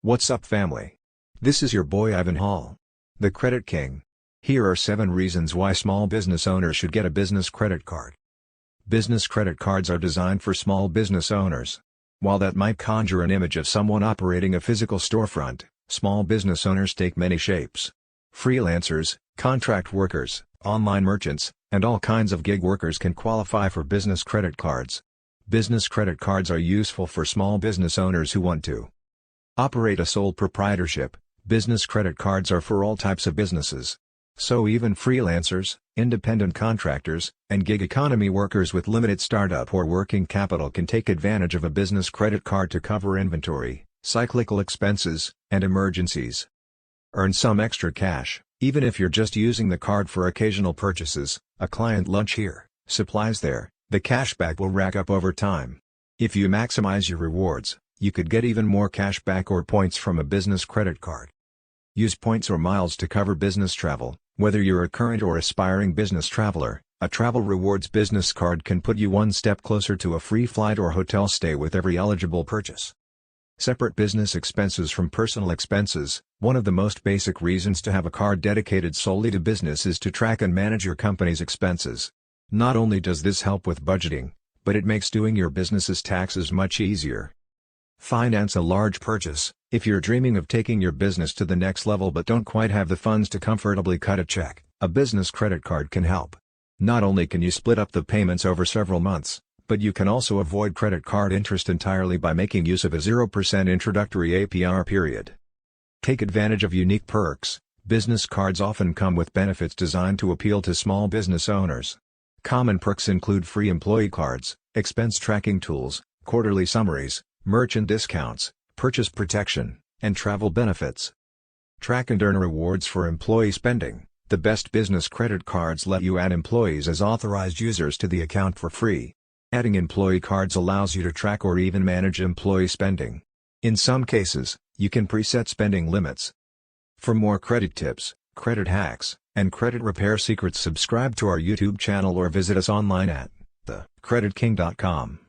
What's up, family? This is your boy Ivan Hall, the Credit King. Here are 7 reasons why small business owners should get a business credit card. Business credit cards are designed for small business owners. While that might conjure an image of someone operating a physical storefront, small business owners take many shapes. Freelancers, contract workers, online merchants, and all kinds of gig workers can qualify for business credit cards. Business credit cards are useful for small business owners who want to operate a sole proprietorship. Business credit cards are for all types of businesses. So even freelancers, independent contractors, and gig economy workers with limited startup or working capital can take advantage of a business credit card to cover inventory, cyclical expenses, and emergencies. Earn some extra cash, even if you're just using the card for occasional purchases, a client lunch here, supplies there. The cashback will rack up over time. If you maximize your rewards, you could get even more cash back or points from a business credit card. Use points or miles to cover business travel. Whether you're a current or aspiring business traveler, a Travel Rewards business card can put you one step closer to a free flight or hotel stay with every eligible purchase. Separate business expenses from personal expenses. One of the most basic reasons to have a card dedicated solely to business is to track and manage your company's expenses. Not only does this help with budgeting, but it makes doing your business's taxes much easier. Finance a large purchase. If you're dreaming of taking your business to the next level but don't quite have the funds to comfortably cut a check, a business credit card can help. Not only can you split up the payments over several months, but you can also avoid credit card interest entirely by making use of a 0% introductory APR period. Take advantage of unique perks. Business cards often come with benefits designed to appeal to small business owners. Common perks include free employee cards, expense tracking tools, quarterly summaries, merchant discounts, purchase protection, and travel benefits. Track and earn rewards for employee spending. The best business credit cards let you add employees as authorized users to the account for free. Adding employee cards allows you to track or even manage employee spending. In some cases, you can preset spending limits. For more credit tips, credit hacks, and credit repair secrets, subscribe to our YouTube channel or visit us online at thecreditking.com.